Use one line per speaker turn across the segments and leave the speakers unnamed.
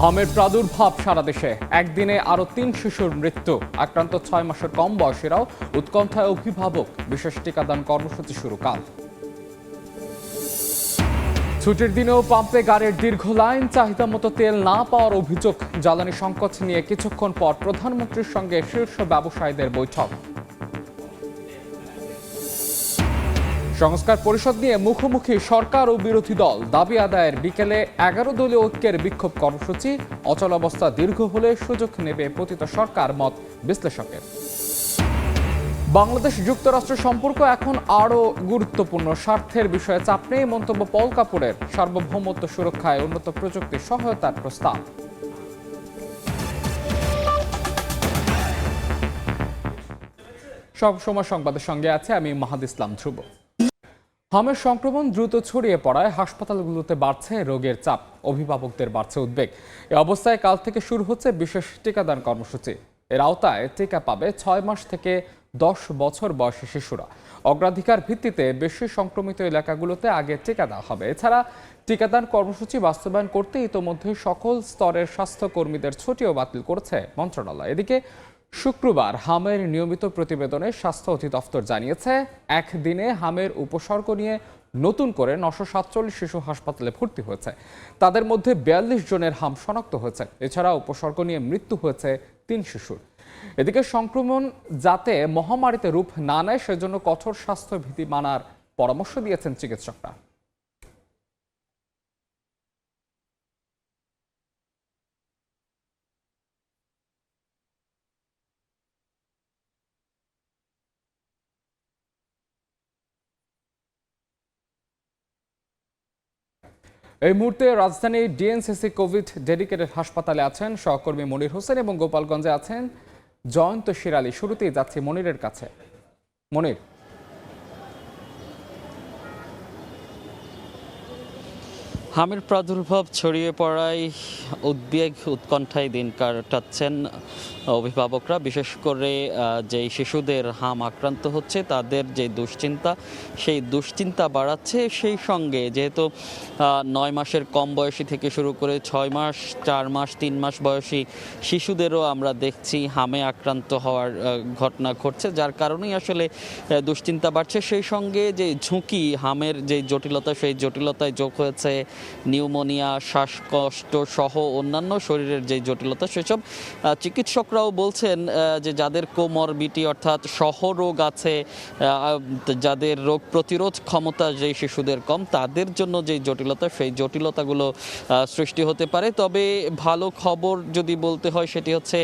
হামের প্রাদুর্ভাব সারা দেশে, একদিনে আরো ৩ শিশুর মৃত্যু। আক্রান্ত ৬ মাসের কম বয়সীরাও উৎকণ্ঠায় অভিভাবক। বিশেষ টিকাদান কর্মসূচি শুরু কাল। ছুটির দিনেও পাম্পে গাড়ির দীর্ঘ লাইন, চাহিদা মতো তেল না পাওয়ার অভিযোগ। জ্বালানি সংকট নিয়ে কিছুক্ষণ পর প্রধানমন্ত্রীর সঙ্গে শীর্ষ ব্যবসায়ীদের বৈঠক। সংস্কার পরিষদ নিয়ে মুখোমুখি সরকার ও বিরোধী দল। দাবি আদায়ের বিকেলে ১১ দলীয় ঐক্যের বিক্ষোভ কর্মসূচি। অচলাবস্থা দীর্ঘ হলে সুযোগ নেবে পতিত সরকার, মত বিশ্লেষকের। বাংলাদেশ যুক্তরাষ্ট্র সম্পর্ক এখন আরও গুরুত্বপূর্ণ। স্বার্থের বিষয়ে চাপ নেই মন্তব্য পল কাপুরের। সার্বভৌমত্ব সুরক্ষায় উন্নত প্রযুক্তি সহায়তার প্রস্তাব। সব সময় সংবাদের সঙ্গে আছে আমি মাহাদ ইসলাম ধ্রুব। হামের সংক্রমণ দ্রুত ছড়িয়ে পড়ায় হাসপাতালগুলোতে বাড়ছে রোগের চাপ, অভিভাবকদের বাড়ছে উদ্বেগ। এ অবস্থায় কাল থেকে শুরু হচ্ছে বিশেষ টিকাদান কর্মসূচি। এর আওতায় টিকা পাবে ৬ মাস থেকে ১০ বছর বয়সী শিশুরা। অগ্রাধিকার ভিত্তিতে বেশি সংক্রমিত এলাকাগুলোতে আগে টিকা দেওয়া হবে। এছাড়া টিকাদান কর্মসূচি বাস্তবায়ন করতে ইতোমধ্যে সকল স্তরের স্বাস্থ্যকর্মীদের ছুটিও বাতিল করেছে মন্ত্রণালয়। এদিকে শুক্রবার হামের নিয়মিত প্রতিবেদনে স্বাস্থ্য অধিদপ্তর জানিয়েছে, একদিনে হামের উপসর্গ নিয়ে নতুন করে ৯৪৭ শিশু হাসপাতালে ভর্তি হয়েছে। তাদের মধ্যে ৪২ জনের হাম শনাক্ত হয়েছে। এছাড়া উপসর্গ নিয়ে মৃত্যু হয়েছে ৩ শিশুর। এদিকে সংক্রমণ যাতে মহামারীতে রূপ না নেয় সেজন্য কঠোর স্বাস্থ্যবিধি মানার পরামর্শ দিয়েছেন চিকিৎসকরা। এই মুহূর্তে রাজধানী ডিএনসিসি কোভিড ডেডিকেটেড হাসপাতালে আছেন সহকর্মী মনির হোসেন এবং গোপালগঞ্জে আছেন জয়ন্ত শিরালী। শুরুতেই যাচ্ছি মনিরের কাছে। মনির,
হামের প্রাদুর্ভাব ছড়িয়ে পড়ায় উদ্বেগ উৎকণ্ঠায় দিন কাটাচ্ছেন অভিভাবকরা। বিশেষ করে যেই শিশুদের হাম আক্রান্ত হচ্ছে তাদের যে দুশ্চিন্তা, সেই দুশ্চিন্তা বাড়াচ্ছে। সেই সঙ্গে যেহেতু ৯ মাসের কম বয়সী থেকে শুরু করে ৬ মাস, ৪ মাস, ৩ মাস বয়সী শিশুদেরও আমরা দেখছি হামে আক্রান্ত হওয়ার ঘটনা ঘটছে, যার কারণেই আসলে দুশ্চিন্তা বাড়ছে। সেই সঙ্গে যে ঝুঁকি, হামের যে জটিলতা, সেই জটিলতায় যোগ হয়েছে নিউমোনিয়া, শ্বাসকষ্ট সহ অন্যান্য শরীরের যে জটিলতা। সেসব চিকিৎসকরাও বলছেন যে যাদের কোমরবিটি অর্থাৎ সহরোগ আছে, যাদের রোগ প্রতিরোধ ক্ষমতা যেই শিশুদের কম, তাদের জন্য যেই জটিলতা, সেই জটিলতাগুলো সৃষ্টি হতে পারে। তবে ভালো খবর যদি বলতে হয় সেটি হচ্ছে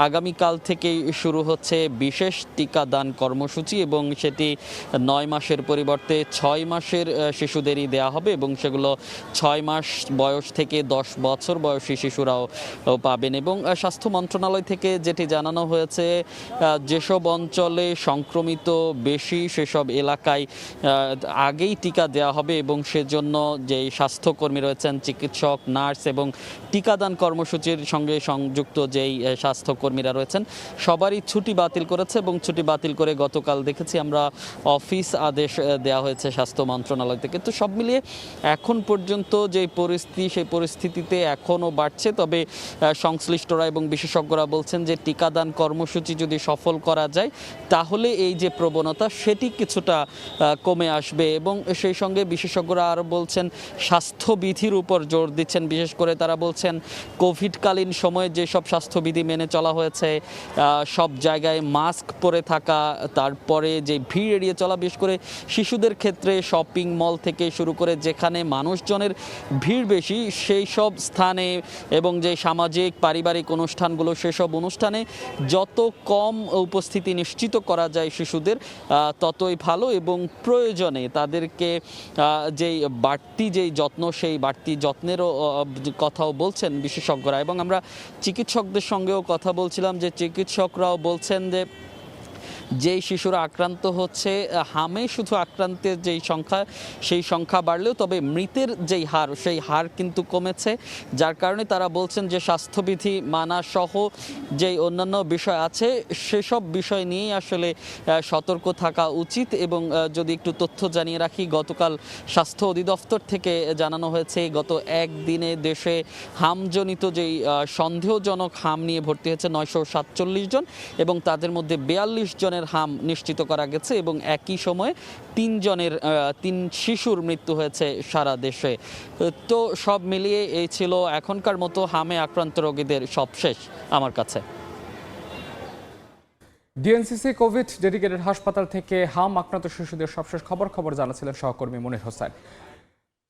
আগামীকাল থেকেই শুরু হচ্ছে বিশেষ টিকাদান কর্মসূচি এবং সেটি ৯ মাসের পরিবর্তে ৬ মাসের শিশুদেরই দেয়া হবে এবং সেগুলো ৬ মাস বয়স থেকে ১০ বছর বয়সী শিশুরাও পাবেন। এবং স্বাস্থ্য মন্ত্রণালয় থেকে যেটি জানানো হয়েছে, যেসব অঞ্চলে সংক্রমিত বেশি সেসব এলাকায় আগেই টিকা দেওয়া হবে এবং সেজন্য যেই স্বাস্থ্যকর্মী রয়েছেন, চিকিৎসক, নার্স এবং টিকাদান কর্মসূচির সঙ্গে সংযুক্ত যেই স্বাস্থ্যকর্মীরা রয়েছেন সবারই ছুটি বাতিল করেছে এবং ছুটি বাতিল করে গতকাল দেখেছি আমরা অফিস আদেশ দেওয়া হয়েছে স্বাস্থ্য মন্ত্রণালয় থেকে। তো সব মিলিয়ে এখন পর্যন্ত যে পরিস্থিতি, সেই পরিস্থিতিতে এখনও বাড়ছে। তবে সংশ্লিষ্টরা এবং বিশেষজ্ঞরা বলছেন যে টিকাদান কর্মসূচি যদি সফল করা যায় তাহলে এই যে প্রবণতা সেটি কিছুটা কমে আসবে। এবং সেই সঙ্গে বিশেষজ্ঞরা আরও বলছেন, স্বাস্থ্যবিধির উপর জোর দিচ্ছেন। বিশেষ করে তারা বলছেন কোভিডকালীন সময়ে যেসব স্বাস্থ্যবিধি মেনে চলা হয়েছে, সব জায়গায় মাস্ক পরে থাকা, তারপরে যে ভিড় এড়িয়ে চলা, বিশেষ করে শিশুদের ক্ষেত্রে শপিং মল থেকে শুরু করে যেখানে মানুষজনের ভিড় বেশি সেই সব স্থানে এবং যে সামাজিক পারিবারিক অনুষ্ঠানগুলো, সেসব অনুষ্ঠানে যত কম উপস্থিতি নিশ্চিত করা যায় শিশুদের ততই ভালো। এবং প্রয়োজনে তাদেরকে যেই বাড়তি যেই যত্ন, সেই বাড়তি যত্নেরও কথাও বলছেন বিশেষজ্ঞরা। এবং আমরা চিকিৎসকদের সঙ্গেও কথা বলছিলাম, যে চিকিৎসকরাও বলছেন যে যেই শিশুরা আক্রান্ত হচ্ছে, হামে শুধু আক্রান্তের যেই সংখ্যা সেই সংখ্যা বাড়লেও তবে মৃতের যেই হার সেই হার কিন্তু কমেছে, যার কারণে তারা বলছেন যে স্বাস্থ্যবিধি মানা সহ যেই অন্যান্য বিষয় আছে সেসব বিষয় নিয়েই আসলে সতর্ক থাকা উচিত। এবং যদি একটু তথ্য জানিয়ে রাখি, গতকাল স্বাস্থ্য অধিদপ্তর থেকে জানানো হয়েছে গত একদিনে দেশে হামজনিত যেই সন্দেহজনক হাম নিয়ে ভর্তি হয়েছে 947 জন এবং তাদের মধ্যে 42 জনের হাম নিশ্চিত করা গেছে এবং একই সময়ে 3 শিশুর মৃত্যু হয়েছে সারা দেশে। তো সব মিলিয়ে এই ছিল এখনকার মতো হামে আক্রান্ত রোগীদের সবশেষ আমার কাছে।
ডিএনসিসি কোভিড ডেডিকেটেড হাসপাতাল থেকে হাম আক্রান্ত শিশুদের সবশেষ খবর জানাছিলেন সহকর্মী মনির হোসেন।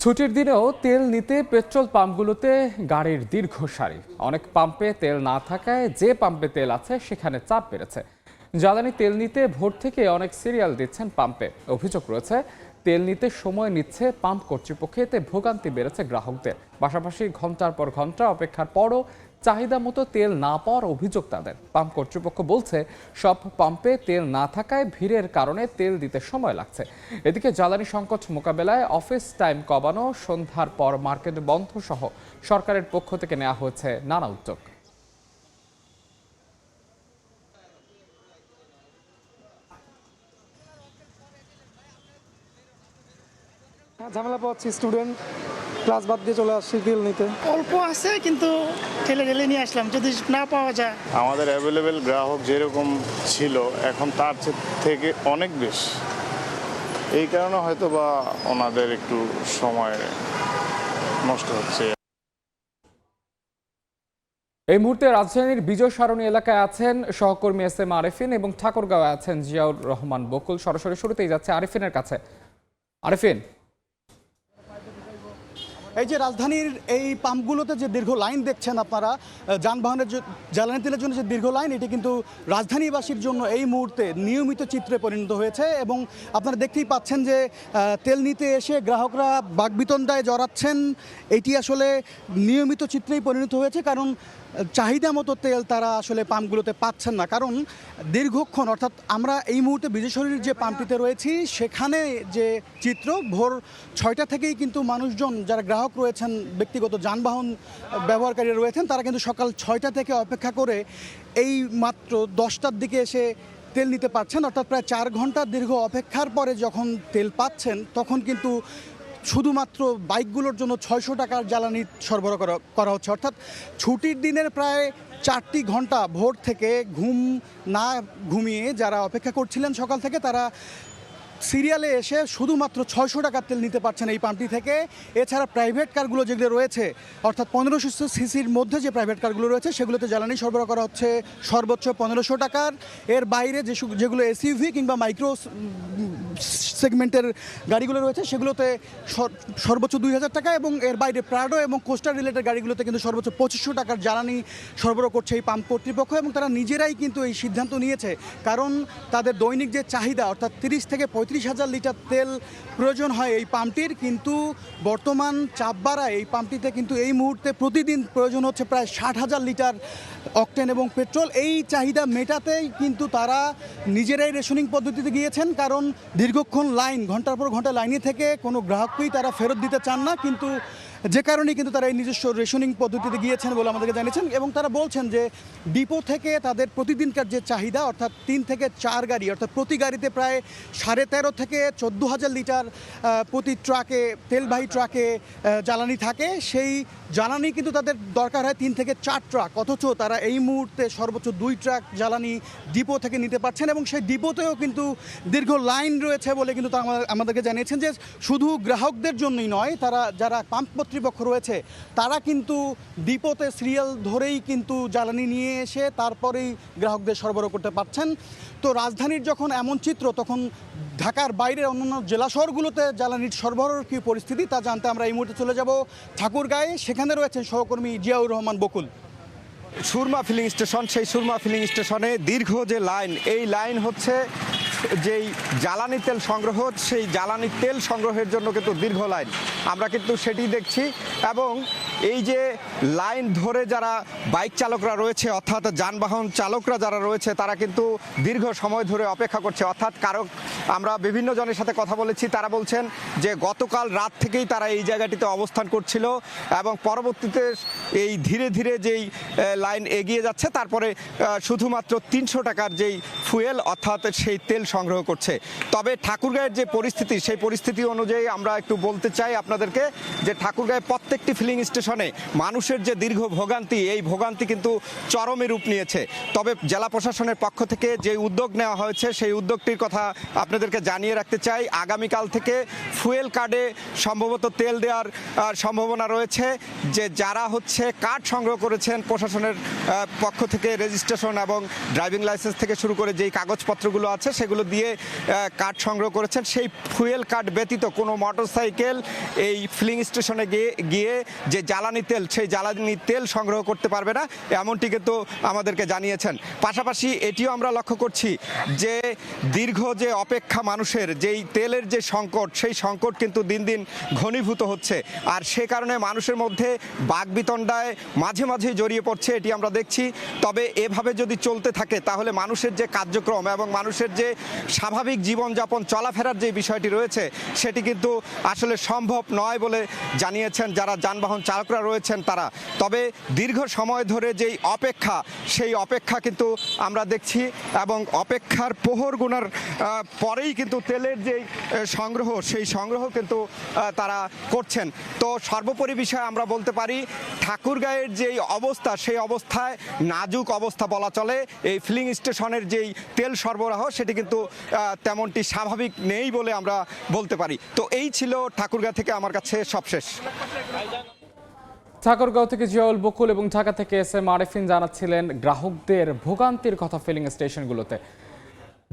ছুটির দিনেও তেল নিতে পেট্রোল পাম্পগুলোতে গাড়ির দীর্ঘ সারি। অনেক পাম্পে তেল না থাকায় যে পাম্পে তেল আছে সেখানে চাপ বেড়েছে। জ্বালানি তেল নিতে ভোর থেকে অনেক সিরিয়াল দিচ্ছেন পাম্পে। অভিযোগ রয়েছে তেল নিতে সময় নিচ্ছে পাম্প কর্তৃপক্ষ, এতে ভোগান্তি বেড়েছে গ্রাহকদের। পাশাপাশি ঘন্টার পর ঘন্টা অপেক্ষার পরও চাহিদা মতো তেল না পাওয়ার অভিযোগ তাদের। পাম্প কর্তৃপক্ষ বলছে সব পাম্পে তেল না থাকায় ভিড়ের কারণে তেল দিতে সময় লাগছে। এদিকে জ্বালানি সংকট মোকাবেলায় অফিস টাইম কমানো, সন্ধ্যার পর মার্কেট বন্ধ সহ সরকারের পক্ষ থেকে নেওয়া হয়েছে নানা উদ্যোগ।
ঝামেলা পাচ্ছি, স্টুডেন্ট ক্লাস বাদ দিয়ে চলে আসছি তেল নিতে।
অল্প আছে কিন্তু ঠেলে নিয়ে আসলাম, যদি না পাওয়া যায়।
আমাদের অ্যাভেলেবেল গ্রাহক যেরকম ছিল এখন তার থেকে অনেক বেশি, এই কারণে হয়তো বা ওনাদের একটু সময় নষ্ট হচ্ছে।
এই মুহূর্তে রাজধানীর বিজয় সরণি এলাকায় আছেন সহকর্মী SM আরিফিন এবং ঠাকুরগাঁওয়ে আছেন জিয়াউর রহমান বকুল। সরাসরি শুরুতেই যাচ্ছে আরিফিনের কাছে। আরিফিন,
এই যে রাজধানীর এই পাম্পগুলোতে যে দীর্ঘ লাইন দেখছেন আপনারা, যানবাহনের জ্বালানি তেলের জন্য যে দীর্ঘ লাইন, এটি কিন্তু রাজধানীবাসীর জন্য এই মুহূর্তে নিয়মিত চিত্রে পরিণত হয়েছে। এবং আপনারা দেখতেই পাচ্ছেন যে তেল নিতে এসে গ্রাহকরা বাকবিতণ্ডায় জড়াচ্ছেন। এটি আসলে নিয়মিত চিত্রেই পরিণত হয়েছে, কারণ চাহিদা মতো তেল তারা আসলে পাম্পগুলোতে পাচ্ছেন না। কারণ দীর্ঘক্ষণ, অর্থাৎ আমরা এই মুহূর্তে বিজয়শরীর যে পাম্পটিতে রয়েছি সেখানে যে চিত্র, ভোর 6টা থেকেই কিন্তু মানুষজন যারা গ্রাহক রয়েছেন, ব্যক্তিগত যানবাহন ব্যবহারকারী রয়েছেন, তারা কিন্তু সকাল 6টা থেকে অপেক্ষা করে এই মাত্র 10টার দিকে এসে তেল নিতে পারছেন। অর্থাৎ প্রায় 4 ঘন্টার দীর্ঘ অপেক্ষার পরে যখন তেল পাচ্ছেন তখন কিন্তু শুধুমাত্র বাইকগুলোর জন্য 600 টাকার জ্বালানি সরবরাহ করা হচ্ছে। অর্থাৎ ছুটির দিনের প্রায় 4টি ঘন্টা ভোর থেকে ঘুম না ঘুমিয়ে যারা অপেক্ষা করছিলেন সকাল থেকে, তারা সিরিয়ালে এসে শুধুমাত্র 600 টাকার তেল নিতে পারছেন এই পাম্পটি থেকে। এছাড়া প্রাইভেট কারগুলো যেগুলো রয়েছে, অর্থাৎ 1500 সিসির মধ্যে যে প্রাইভেট কারগুলো রয়েছে সেগুলোতে জ্বালানি সরবরাহ করা হচ্ছে সর্বোচ্চ 1500 টাকার। এর বাইরে যেগুলো SUV কিংবা মাইক্রো সেগমেন্টের গাড়িগুলো রয়েছে সেগুলোতে সর্বোচ্চ 2000 টাকা, এবং এর বাইরে প্রাডো এবং কোস্টার রিলেটেড গাড়িগুলোতে কিন্তু সর্বোচ্চ 2500 টাকার জ্বালানি সরবরাহ করছে এই পাম্প কর্তৃপক্ষ। এবং তারা নিজেরাই কিন্তু এই সিদ্ধান্ত নিয়েছে, কারণ তাদের দৈনিক যে চাহিদা, অর্থাৎ 30 থেকে 35,000 লিটার তেল প্রয়োজন হয় এই পাম্পটির, কিন্তু বর্তমান চাপ বাড়ায় এই পাম্পটিতে কিন্তু এই মুহূর্তে প্রতিদিন প্রয়োজন হচ্ছে প্রায় 60,000 লিটার অকটেন এবং পেট্রোল। এই চাহিদা মেটাতেই কিন্তু তারা নিজেরাই রেশনিং পদ্ধতিতে গিয়েছেন, কারণ দীর্ঘক্ষণ লাইন, ঘন্টার পর ঘন্টা লাইনে থেকে কোনো গ্রাহককেই তারা ফেরত দিতে চান না, কিন্তু যে কারণে কিন্তু তারা এই নিজস্ব রেশনিং পদ্ধতিতে গিয়েছেন বলে আমাদেরকে জানিয়েছেন। এবং তারা বলছেন যে ডিপো থেকে তাদের প্রতিদিনকার যে চাহিদা, অর্থাৎ 3 থেকে 4 গাড়ি, অর্থাৎ প্রতি গাড়িতে প্রায় 13.5 থেকে 14,000 লিটার প্রতি ট্রাকে, তেলবাহী ট্রাকে জ্বালানি থাকে। সেই জ্বালানি কিন্তু তাদের দরকার হয় 3 থেকে 4 ট্রাক, অথচ তারা এই মুহূর্তে সর্বোচ্চ 2 ট্রাক জ্বালানি ডিপো থেকে নিতে পারছেন। এবং সেই ডিপোতেও কিন্তু দীর্ঘ লাইন রয়েছে বলে কিন্তু তারা আমাদেরকে জানিয়েছেন যে শুধু গ্রাহকদের জন্যই নয়, তারা যারা পাম্প কর্তৃপক্ষ রয়েছে তারা কিন্তু ডিপোতে সিরিয়াল ধরেই কিন্তু জ্বালানি নিয়ে এসে তারপরেই গ্রাহকদের সরবরাহ করতে পারছেন। তো রাজধানীর যখন এমন চিত্র, তখন ঢাকার বাইরের অন্যান্য জেলা শহরগুলোতে জ্বালানির সরবরাহের কী পরিস্থিতি তা জানতে আমরা এই মুহূর্তে চলে যাব ঠাকুরগাঁয়ে। সেখানে রয়েছেন সহকর্মী জিয়াউর রহমান বকুল।
সুরমা ফিলিং স্টেশন, সেই সুরমা ফিলিং স্টেশনে দীর্ঘ যে লাইন, এই লাইন হচ্ছে যেই জ্বালানি তেল সংগ্রহ, সেই জ্বালানি তেল সংগ্রহের জন্য কিন্তু দীর্ঘ লাইন, আমরা কিন্তু সেটি দেখছি। এবং এই যে লাইন ধরে যারা বাইক চালকরা রয়েছে, অর্থাৎ যানবাহন চালকরা যারা রয়েছে, তারা কিন্তু দীর্ঘ সময় ধরে অপেক্ষা করছে। অর্থাৎ আমরা বিভিন্ন জনের সাথে কথা বলেছি, তারা বলছেন যে গতকাল রাত থেকেই তারা এই জায়গাটিতে অবস্থান করছিল এবং পরবর্তীতে এই ধীরে ধীরে যেই লাইন এগিয়ে যাচ্ছে, তারপরে শুধুমাত্র 300 টাকার যেই ফুয়েল অর্থাৎ সেই তেল সংগ্রহ করছে। তবে ঠাকুরগাঁয়ের যে পরিস্থিতি, সেই পরিস্থিতি অনুযায়ী আমরা একটু বলতে চাই আপনাদেরকে যে ঠাকুরগাঁয়ের প্রত্যেকটি ফিলিং স্টেশনে মানুষের যে দীর্ঘ ভোগান্তি, এই ভোগান্তি কিন্তু চরমে রূপ নিয়েছে। তবে জেলা প্রশাসনের পক্ষ থেকে যে উদ্যোগ নেওয়া হয়েছে, সেই উদ্যোগটির কথা আপনাদেরকে জানিয়ে রাখতে চাই। আগামীকাল থেকে ফুয়েল কার্ডে সম্ভবত তেল দেওয়ার সম্ভাবনা রয়েছে। যে যারা কার্ড সংগ্রহ করেছেন প্রশাসনের পক্ষ থেকে, রেজিস্ট্রেশন এবং ড্রাইভিং লাইসেন্স থেকে শুরু করে যেই কাগজপত্রগুলো আছে সেগুলো দিয়ে কার্ড সংগ্রহ করেছেন, সেই ফুয়েল কার্ড ব্যতীত কোনো মোটরসাইকেল এই ফিলিং স্টেশনে গিয়ে যে জ্বালানি তেল, সেই জ্বালানি তেল সংগ্রহ করতে পারবে না, এমনটি কিন্তু আমাদেরকে জানিয়েছেন। পাশাপাশি এটিও আমরা লক্ষ্য করছি যে দীর্ঘ যে অপেক্ষা মানুষের, যেই তেলের যে সংকট, সেই সংকট কিন্তু দিন দিন ঘনীভূত হচ্ছে। আর সে কারণে মানুষের মধ্যে বাকবিতণ্ডায় মাঝে মাঝেই জড়িয়ে পড়ছে, এটি আমরা দেখছি। তবে এভাবে যদি চলতে থাকে তাহলে মানুষের যে কার্যক্রম এবং মানুষের যে স্বাভাবিক জীবনযাপন, চলাফেরার যে বিষয়টি রয়েছে, সেটি কিন্তু আসলে সম্ভব নয় বলে জানিয়েছেন যারা যানবাহন চালকরা রয়েছেন তারা। তবে দীর্ঘ সময় ধরে যেই অপেক্ষা, সেই অপেক্ষা কিন্তু আমরা দেখছি এবং অপেক্ষার প্রহর গুনার পরেই কিন্তু তেলের যেই সংগ্রহ, সেই সংগ্রহ কিন্তু তারা করছেন। তো সর্বোপরি বিষয়ে আমরা বলতে পারি ঠাকুরগাঁয়ের যেই অবস্থা, সেই অবস্থায় নাজুক অবস্থা বলা চলে। এই ফিলিং স্টেশনের যেই তেল সরবরাহ, সেটি কিন্তু তেমনটি স্বাভাবিক নেই বলে আমরা বলতে পারি। তো এই ছিল ঠাকুরগাঁ থেকে আমার কাছে সবশেষ।
ঠাকুরগাঁও থেকে জিয়াউল বকুল এবং ঢাকা থেকে SM আরেফিন জানাচ্ছিলেন গ্রাহকদের ভোগান্তির কথা ফিলিং স্টেশনগুলোতে।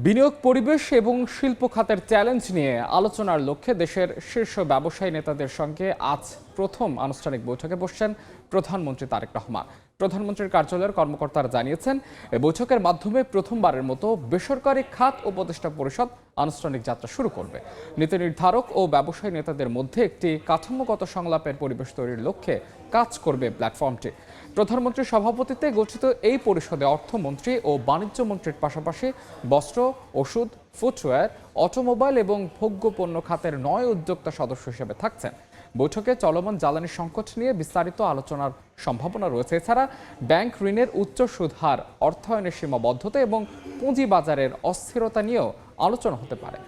বিনিয়োগ, পরিবেশ এবং শিল্প খাতের চ্যালেঞ্জ নিয়ে আলোচনার লক্ষ্যে দেশের শীর্ষ ব্যবসায়ী নেতাদের সঙ্গে আজ প্রথম আনুষ্ঠানিক বৈঠকে বসছেন প্রধানমন্ত্রী তারেক রহমান। প্রধানমন্ত্রীর কার্যালয়ের কর্মকর্তারা জানিয়েছেন, এই বৈঠকের মাধ্যমে প্রথমবারের মতো বেসরকারি খাত উপদেষ্টা পরিষদ আনুষ্ঠানিক যাত্রা শুরু করবে। নীতি নির্ধারক ও ব্যবসায়ী নেতাদের মধ্যে একটি কাঠামোগত সংলাপের পরিবেশ তৈরির লক্ষ্যে কাজ করবে প্ল্যাটফর্মটি। প্রধানমন্ত্রীর সভাপতিত্বে গঠিত এই পরিষদে অর্থমন্ত্রী ও বাণিজ্য মন্ত্রীর পাশাপাশি বস্ত্র, ওষুধ, ফুটওয়্যার, অটোমোবাইল এবং ভোগ্য পণ্য খাতের 9 উদ্যোক্তা সদস্য হিসেবে থাকছেন। বৈঠকে চলমান জ্বালানি সংকট নিয়ে বিস্তারিত আলোচনার সম্ভাবনা রয়েছে। এছাড়া ব্যাংক ঋণের উচ্চ সুদ হার, অর্থায়নের সীমাবদ্ধতা এবং পুঁজিবাজারের অস্থিরতা নিয়েও আলোচনা হতে পারে।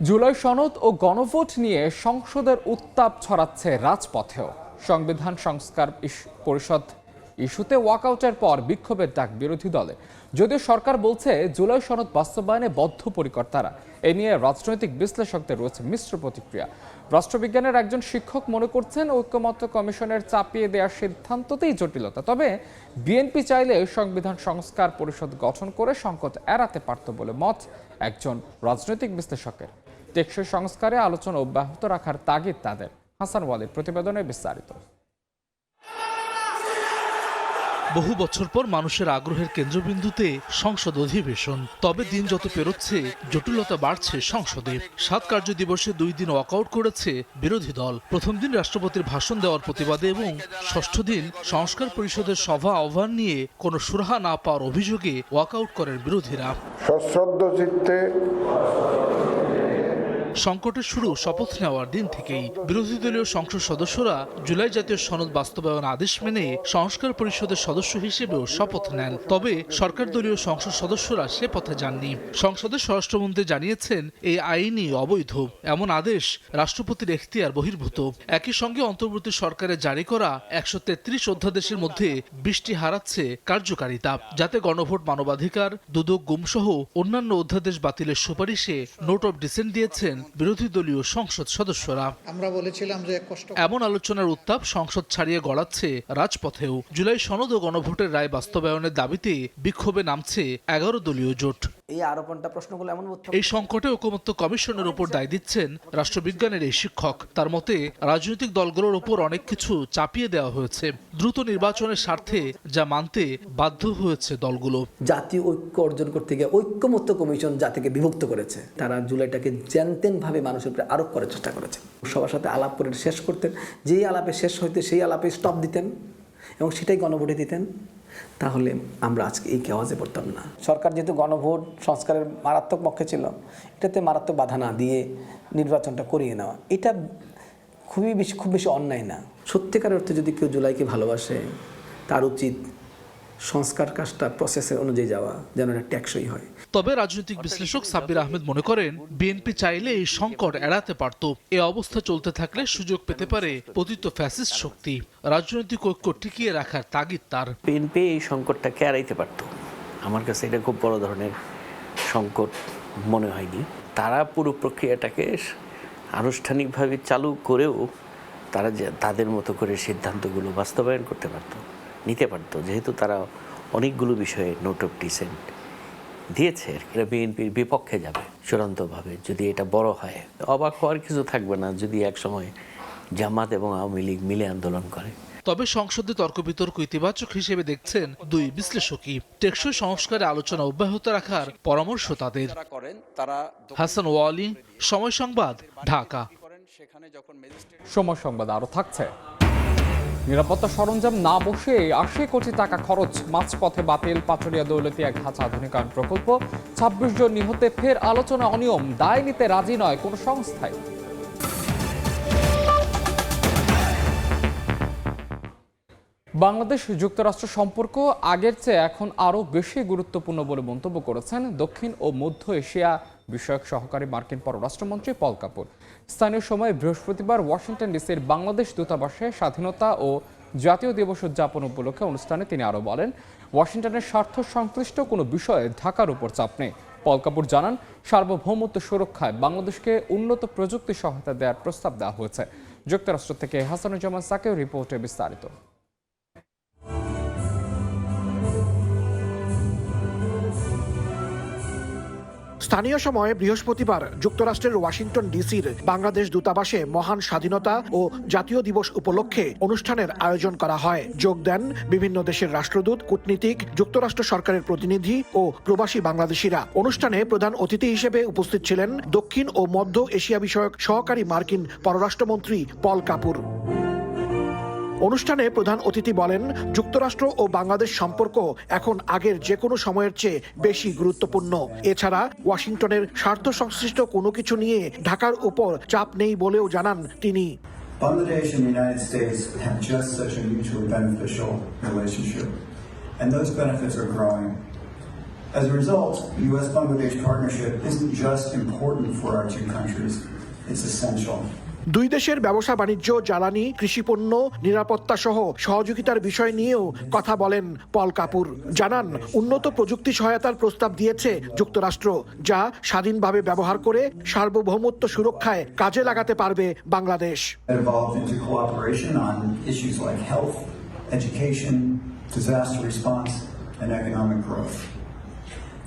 জুলাই সনদ ও গণভোট নিয়ে সংসদের উত্তাপ ছড়াচ্ছে রাজপথেও। সংবিধান সংস্কার পরিষদ ইস্যুতে ওয়াকআউটের পর বিক্ষোভের ডাক বিরোধী দলে। যদিও সরকার বলছে জুলাই সনদ বাস্তবায়নে বদ্ধপরিকর তারা, এ নিয়ে রাজনৈতিক বিশ্লেষকদের রয়েছে মিশ্র প্রতিক্রিয়া। রাষ্ট্রবিজ্ঞানের একজন শিক্ষক মনে করছেন, ঐক্যমত্য কমিশনের চাপিয়ে দেওয়ার সিদ্ধান্ততেই জটিলতা। তবে বিএনপি চাইলে সংবিধান সংস্কার পরিষদ গঠন করে সংকট এড়াতে পারত বলে মত একজন রাজনৈতিক বিশ্লেষকের। টেকসই সংস্কারে আলোচনা অব্যাহত রাখার তাগিদ তাদের। হাসান ওয়ালির প্রতিবেদনে বিস্তারিত।
বহু বছর পর মানুষের আগ্রহের কেন্দ্রবিন্দুতে সংসদ অধিবেশন। তবে দিন যত পেরোচ্ছে জটিলতা বাড়ছে সংসদে। 7 কার্য দিবসে 2 দিন ওয়াকআউট করেছে বিরোধী দল। প্রথম দিন রাষ্ট্রপতির ভাষণ দেওয়ার প্রতিবাদে এবং ষষ্ঠ দিন সংস্কার পরিষদের সভা আহ্বান নিয়ে কোনো সুরাহা না পাওয়ার অভিযোগে ওয়াকআউট করেন বিরোধীরা।
সশ্রদ্ধ চিত্তে
সংকটের শুরু শপথ নেওয়ার দিন থেকেই। বিরোধী দলীয় সংসদ সদস্যরা জুলাই জাতীয় সনদ বাস্তবায়ন আদেশ মেনে সংস্কার পরিষদের সদস্য হিসেবেও শপথ নেন। তবে সরকার দলীয় সংসদ সদস্যরা সে পথে যাননি। সংসদের স্বরাষ্ট্রমন্ত্রী জানিয়েছেন, এই আইনই অবৈধ। এমন আদেশ রাষ্ট্রপতির এখতিয়ার বহির্ভূত। একই সঙ্গে অন্তর্বর্তী সরকারের জারি করা 133 অধ্যাদেশের মধ্যে 20টি হারাচ্ছে কার্যকারিতা, যাতে গণভোট, মানবাধিকার, দুদক, গুমসহ অন্যান্য অধ্যাদেশ বাতিলের সুপারিশে নোট অফ ডিসেন্ট দিয়েছেন বিরোধী দলীয় সংসদ সদস্যরা।
আমরা বলেছিলাম যে
এমন আলোচনার উত্তাপ সংসদ ছাড়িয়ে গড়াচ্ছে রাজপথেও। জুলাই সনদ ও গণভোটের রায় বাস্তবায়নের দাবিতে বিক্ষোভে নামছে 11 দলীয় জোট।
এই আরোপণটা প্রশ্নগুলো এমন
এই সংকটে ঐকমত্য কমিশনের উপর দায় দিচ্ছেন রাষ্ট্রবিজ্ঞানের এই শিক্ষক। তার মতে রাজনৈতিক দলগুলোর উপর অনেক কিছু চাপিয়ে দেওয়া হয়েছে, দ্রুত নির্বাচনের স্বার্থে যা মানতে বাধ্য হয়েছে দলগুলো।
জাতীয় ঐক্য অর্জন করতে গিয়ে ঐক্যমত্য কমিশন জাতিকে বিভক্ত করেছে। তারা জুলাইটাকে ভাবে মানুষের উপরে আরোপ করার চেষ্টা করেছে। সবার সাথে আলাপ করে শেষ করতেন, যেই আলাপে শেষ হইতে সেই আলাপে স্টপ দিতেন এবং সেটাই গণভোটে দিতেন, তাহলে আমরা আজকে এই কেওয়াজে পড়তাম না। সরকার যেহেতু গণভোট সংস্কারের মারাত্মক পক্ষে ছিল, এটাতে মারাত্মক বাধা না দিয়ে নির্বাচনটা করিয়ে নেওয়া এটা খুব বেশি অন্যায় না। সত্যিকার অর্থে যদি কেউ জুলাইকে ভালোবাসে, তার উচিত সংস্কার কাজটা প্রসেসের অনুযায়ী যাওয়া, যেন এটা টেকসই হয়।
তবে রাজনৈতিক বিশ্লেষক সাব্বির আহমেদ মনে করেন, বিএনপি চাইলে এই সংকট এড়াতে পারত। এ অবস্থা চলতে থাকলে সুযোগ পেতে পারে পতিত ফ্যাসিস্ট শক্তি। রাজনৈতিক ঐক্য টিকিয়ে রাখার তাগিদ তার।
বিএনপি এই সংকটটাকে এড়াইতে পারত। আমার কাছে এটা খুব বড় ধরনের সংকট মনে হয়নি। তারা পুরো প্রক্রিয়াটাকে আনুষ্ঠানিকভাবে চালু করেও তারা যে তাদের মতো করে সিদ্ধান্তগুলো বাস্তবায়ন করতে পারত, নিতে পারত, যেহেতু তারা অনেকগুলো বিষয়ে নোট অফ ডিসেন্ট দিয়েছে। এটা বিএনপির বিপক্ষে যাবে চূড়ান্তভাবে যদি এটা বড় হয়। অবাক হওয়ার কিছু থাকবে না যদি একসময় জামাত এবং আওয়ামী লীগ মিলে আন্দোলন করে।
তবে সংসদে তর্ক বিতর্ক ইতিবাচক হিসেবে দেখছেন দুই বিশ্লেষকই। টেকসই সংস্কারে আলোচনা অব্যাহত রাখার পরামর্শ তাদের। হাসান ওয়ালি, সময় সংবাদ, ঢাকা।
সময় সংবাদ আরো থাকছে। নিরাপত্তা সরঞ্জাম না বসে ৮০ কোটি টাকা খরচ, মাঝপথে বাতিল পাচুরিয়া দৌলতী এক ধাঁচা আধুনিকায়ন প্রকল্প। ২৬ জন নিহতে ফের আলোচনা অনিয়ম, দায় নিতে রাজি নয় কোনো সংস্থায়। বাংলাদেশ যুক্তরাষ্ট্র সম্পর্ক আগের চেয়ে এখন আরও বেশি গুরুত্বপূর্ণ বলে মন্তব্য করেছেন দক্ষিণ ও মধ্য এশিয়া বিষয়ক সহকারী মার্কিন পররাষ্ট্রমন্ত্রী পল কাপুর। স্থানীয় সময় বৃহস্পতিবার ওয়াশিংটন ডিসির বাংলাদেশ দূতাবাসে স্বাধীনতা ও জাতীয় দিবস উদযাপন উপলক্ষে অনুষ্ঠানে তিনি আরও বলেন, ওয়াশিংটনের স্বার্থ সংশ্লিষ্ট কোনো বিষয়ে ঢাকার উপর চাপ নেই। পল কাপুর জানান, সার্বভৌমত্ব সুরক্ষায় বাংলাদেশকে উন্নত প্রযুক্তি সহায়তা দেওয়ার প্রস্তাব দেওয়া হয়েছে। যুক্তরাষ্ট্র থেকে হাসানুজ্জামান সাকিব রিপোর্টে বিস্তারিত।
স্থানীয় সময়ে বৃহস্পতিবার যুক্তরাষ্ট্রের ওয়াশিংটন ডিসির বাংলাদেশ দূতাবাসে মহান স্বাধীনতা ও জাতীয় দিবস উপলক্ষে অনুষ্ঠানের আয়োজন করা হয়। যোগ দেন বিভিন্ন দেশের রাষ্ট্রদূত, কূটনীতিক, যুক্তরাষ্ট্র সরকারের প্রতিনিধি ও প্রবাসী বাংলাদেশিরা। অনুষ্ঠানে প্রধান অতিথি হিসেবে উপস্থিত ছিলেন দক্ষিণ ও মধ্য এশিয়া বিষয়ক সহকারী মার্কিন পররাষ্ট্রমন্ত্রী পল কাপুর। অনুষ্ঠানে প্রধান অতিথি বলেন, যুক্তরাষ্ট্র ও বাংলাদেশ সম্পর্ক এখন আগের যে কোনো সময়ের চেয়ে বেশি গুরুত্বপূর্ণ। এছাড়া ওয়াশিংটনের স্বার্থ সংশ্লিষ্ট কোনো কিছু নিয়ে ঢাকার উপর চাপ নেই বলেও জানান তিনি।
Bangladesh and the United States have just such a mutually beneficial relationship, and those benefits are growing. As a result, the U.S.-Bangladesh partnership isn't just important for our two countries, it's essential.
দুই দেশের ব্যবসা বাণিজ্য, জ্বালানি, কৃষিপণ্য, নিরাপত্তা সহ সহযোগিতার বিষয় নিয়েও কথা বলেন পল কাপুর। জানান, উন্নত প্রযুক্তি সহায়তার প্রস্তাব দিয়েছে যুক্তরাষ্ট্র, যা স্বাধীনভাবে ব্যবহার করে সার্বভৌমত্ব সুরক্ষায় কাজে লাগাতে পারবে Bangladesh.
Evolved into cooperation on issues like health, education, disaster response, and economic growth.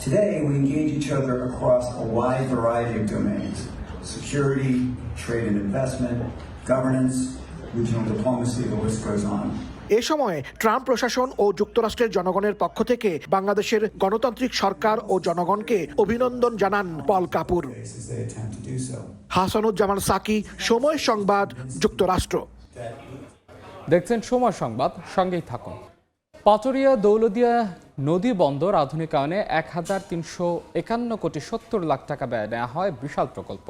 Today, we engage each other across a wide variety of domains: security, trade and investment, governance, regional diplomacy, the list goes on.
এ সময় Trump প্রশাসন ও যুক্তরাষ্ট্রের জনগণের পক্ষ থেকে বাংলাদেশের গণতান্ত্রিক সরকার ও জনগণকে অভিনন্দন জানান পল কাপুর। হাসানুজ্জামান সাকি, সময় সংবাদ, যুক্তরাষ্ট্র।
দেখছেন সময় সংবাদ, সঙ্গেই থাকুন। পাচুরিয়া দৌলদিয়া নদী বন্দর আধুনিকায়নে ১,৩৫১ কোটি ৭০ লাখ টাকা ব্যয় নেওয়া হয় বিশাল প্রকল্প।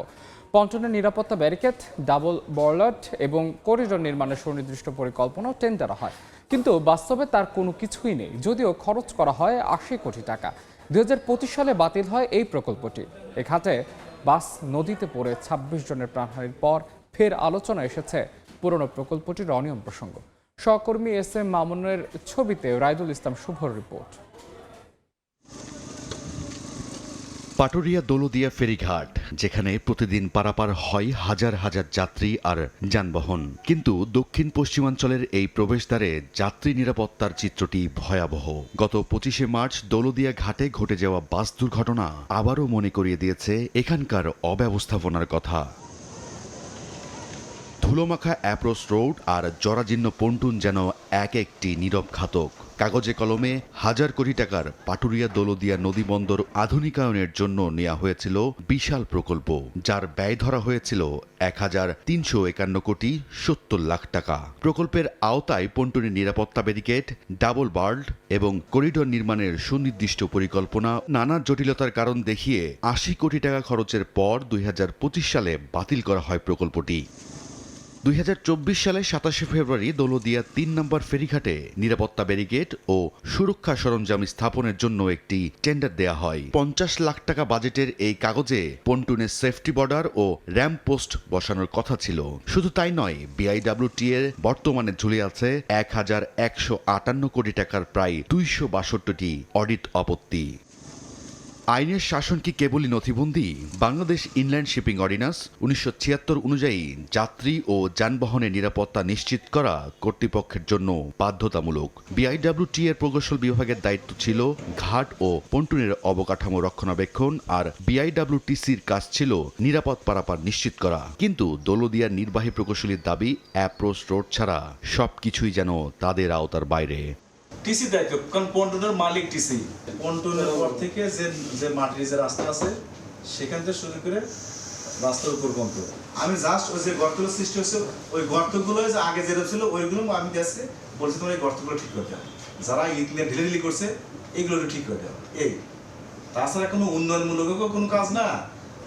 পন্টনের নিরাপত্তা ব্যারিকেড, ডাবল বরলাট এবং করিডোর নির্মাণের সুনির্দিষ্ট পরিকল্পনাও টেন্ডার হয়, কিন্তু বাস্তবে তার কোনো কিছুই নেই। যদিও খরচ করা হয় ৮০ কোটি টাকা। ২০২৫ সালে বাতিল হয় এই প্রকল্পটি। এ ঘাটে বাস নদীতে পড়ে ২৬ জনের প্রাণহানির পর ফের আলোচনা এসেছে পুরনো প্রকল্পটির অনিয়ম প্রসঙ্গ। সহকর্মী এস.এম. মামুনের ছবিতে রাইদুল ইসলাম শুভর রিপোর্ট।
পাটুরিয়া দৌলদিয়া ফেরিঘাট, যেখানে প্রতিদিন পারাপার হয় হাজার হাজার যাত্রী আর যানবাহন, কিন্তু দক্ষিণ পশ্চিমাঞ্চলের এই প্রবেশদ্বারে যাত্রী নিরাপত্তার চিত্রটি ভয়াবহ। গত 25শে মার্চ দৌলদিয়া ঘাটে ঘটে যাওয়া বাস দুর্ঘটনা আবারও মনে করিয়ে দিয়েছে এখানকার অব্যবস্থাপনার কথা। ধুলোমাখা অ্যাপ্রোচ রোড আর জরাজীর্ণ পন্টুন যেন এক একটি নীরব ঘাতক। কাগজে কলমে হাজার কোটি টাকার পাটুরিয়া দৌলদিয়া নদীবন্দর আধুনিকায়নের জন্য নেওয়া হয়েছিল বিশাল প্রকল্প, যার ব্যয় ধরা হয়েছিল 1,351 কোটি 70 লাখ টাকা। প্রকল্পের আওতায় পন্টুনের নিরাপত্তা ব্যারিকেড, ডাবল বার্ড এবং করিডোর নির্মাণের সুনির্দিষ্ট পরিকল্পনা, নানা জটিলতার কারণ দেখিয়ে 80 কোটি টাকা খরচের পর 2025 সালে বাতিল করা হয় প্রকল্পটি। 2024 সালে 27শে ফেব্রুয়ারি দৌলদিয়া 3 নম্বর ফেরিঘাটে নিরাপত্তা ব্যারিকেড ও সুরক্ষা সরঞ্জাম স্থাপনের জন্য একটি টেন্ডার দেয়া হয়। 50 লাখ টাকা বাজেটের এই কাগজে পন্টুনের সেফটি বর্ডার ও র্যাম্প পোস্ট বসানোর কথা ছিল। শুধু তাই নয়, BIWT এর বর্তমানে ঝুলে আছে 1,158 কোটি টাকার প্রায় 262টি অডিট আপত্তি। আইনের শাসন কি কেবলই নথিবন্দী? বাংলাদেশ ইনল্যান্ড শিপিং অর্ডিন্যান্স 1976 অনুযায়ী যাত্রী ও যানবাহনের নিরাপত্তা নিশ্চিত করা কর্তৃপক্ষের জন্য বাধ্যতামূলক। BIWT এর প্রকৌশল বিভাগের দায়িত্ব ছিল ঘাট ও পন্টুনের অবকাঠামো রক্ষণাবেক্ষণ, আর BIWTCর কাজ ছিল নিরাপদ পারাপার নিশ্চিত করা। কিন্তু দৌলদিয়ার নির্বাহী প্রকৌশলীর দাবি, অ্যাপ্রোচ রোড ছাড়া সবকিছুই যেন তাদের আওতার বাইরে।
টিসি দায়িত্ব, কারণ পন্টুনের মালিক টিসি। পন্টুনের উপর থেকে যে মাটির যে রাস্তা আছে সেখান থেকে শুরু করে রাস্তার উপর পর্যন্ত আমি জাস্ট ওই যে গর্তগুলো সৃষ্টি হয়েছে, ওই গর্তগুলো যে আগে যেটা ছিল ওইগুলো আমি দেখছি, বলছি তোমার এই গর্তগুলো ঠিক করে দেওয়া, যারা ইটলে ঢিলে করছে এইগুলো ঠিক করে দেওয়া। এই তাছাড়া কোনো উন্নয়নমূলক কোনো কাজ না,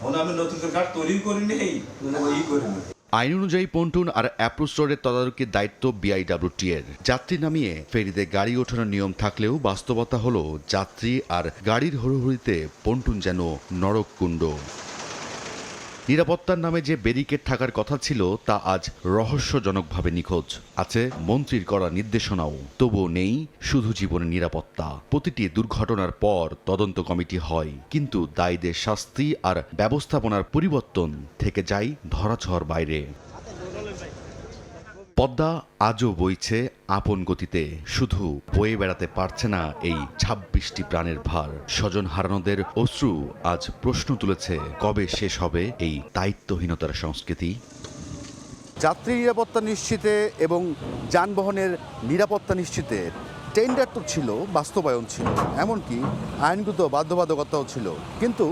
মনে আমি নতুন করে ঘাট তৈরি করিনি, এই করিনি।
আইন অনুযায়ী পন্টুন আর অ্যাপ্রোচ রোডের তদারকির দায়িত্ব BIWT এর। যাত্রী নামিয়ে ফেরিতে গাড়ি ওঠানোর নিয়ম থাকলেও বাস্তবতা হলো যাত্রী আর গাড়ির হুড়োহুড়িতে পন্টুন যেন নরককুণ্ড। নিরাপত্তার নামে যে ব্যারিকেড থাকার কথা ছিল তা আজ রহস্যজনকভাবে নিখোঁজ। আছে মন্ত্রীর করা নির্দেশনাও, তবুও নেই শুধু জীবনের নিরাপত্তা। প্রতিটি দুর্ঘটনার পর তদন্ত কমিটি হয়, কিন্তু দায়ীদের শাস্তি আর ব্যবস্থাপনার পরিবর্তন থেকে যায় ধরাছোঁয়ার বাইরে। পদ্মা আজও বইছে আপন গতিতে, শুধু বয়ে বেড়াতে পারছে না এই 26টি প্রাণের ভার। স্বজন হারানোদের অশ্রু আজ প্রশ্ন তুলেছে, কবে শেষ হবে এই দায়িত্বহীনতার সংস্কৃতি?
যাত্রী নিরাপত্তা নিশ্চিতে এবং যানবাহনের নিরাপত্তা নিশ্চিতে টেন্ডার তো ছিল, বাস্তবায়ন ছিল, এমনকি আইনগত বাধ্যবাধকতাও ছিল, কিন্তু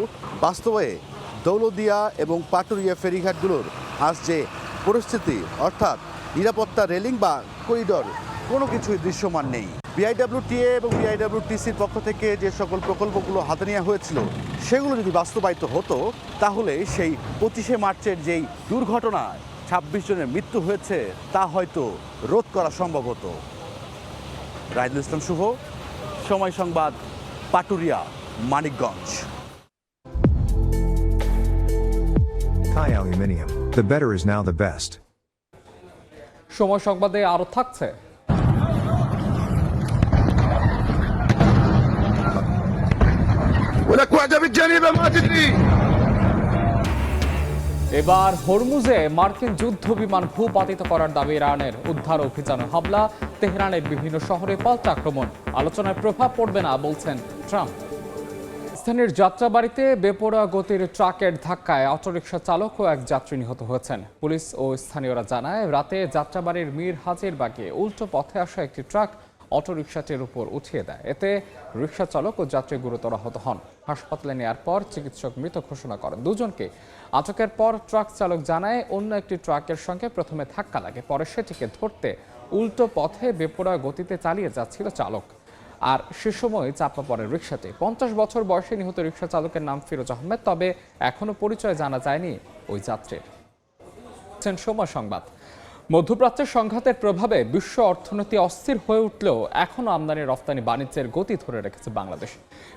বাস্তবে দৌলদিয়া এবং পাটুরিয়া ফেরিঘাটগুলোর আজ যে পরিস্থিতি, অর্থাৎ নিরাপত্তা রেলিং বা করিডর কোনো কিছুই দৃশ্যমান নেই। BIWTA এবং BIWTCর পক্ষ থেকে যে সকল প্রকল্পগুলো হাতে নেওয়া হয়েছিল সেগুলো যদি বাস্তবায়িত হতো, তাহলে সেই 25শে মার্চের যেই দুর্ঘটনায় 26 জনের মৃত্যু হয়েছে তা হয়তো রোধ করা সম্ভব হতো। রাইদুল ইসলাম শুভ, সময় সংবাদ, Paturia, Manikganj.
Thai Aluminium. The better is now the best.
সময় সংবাদে আরো থাকছে। এবার হরমুজে মার্কিন যুদ্ধ বিমান ভূপাতিত করার দাবি ইরানের। উদ্ধার অভিযান, হামলা, তেহরানের বিভিন্ন শহরে পাল্টা আক্রমণ। আলোচনায় প্রভাব পড়বে না বলছেন ট্রাম্প। স্থানীয় যাত্রাবাড়িতে বেপরোয়া গতির ট্রাকের ধাক্কায় অটোরিকশা চালক ও এক যাত্রী নিহত হয়েছেন। পুলিশ ও স্থানীয়রা জানায়, রাতে যাত্রাবাড়ির মীর হাজির বাগে উল্টো পথে আসা একটি ট্রাক অটোরিকশাটির উপর উঠিয়ে দেয়। এতে রিকশা চালক ও যাত্রী গুরুতর আহত হন। হাসপাতালে নেওয়ার পর চিকিৎসক মৃত ঘোষণা করেন দুজনকে। আটকের পর ট্রাক চালক জানায়, অন্য একটি ট্রাকের সঙ্গে প্রথমে ধাক্কা লাগে, পরে সেটিকে ধরতে উল্টো পথে বেপরোয়া গতিতে চালিয়ে যাচ্ছিল চালক, আর সে সময় চাপা পড়ে রিকশাটি। 50 বছর বয়সে নিহত রিকশা চালকের নাম ফিরোজ আহমেদ, তবে এখনো পরিচয় জানা যায়নি ওই যাত্রীর। সময় সংবাদ। মধ্যপ্রাচ্যের সংঘাতের প্রভাবে বিশ্ব অর্থনীতি অস্থির হয়ে উঠলেও এখনো আমদানি রফতানি বাণিজ্যের গতি ধরে রেখেছে বাংলাদেশ।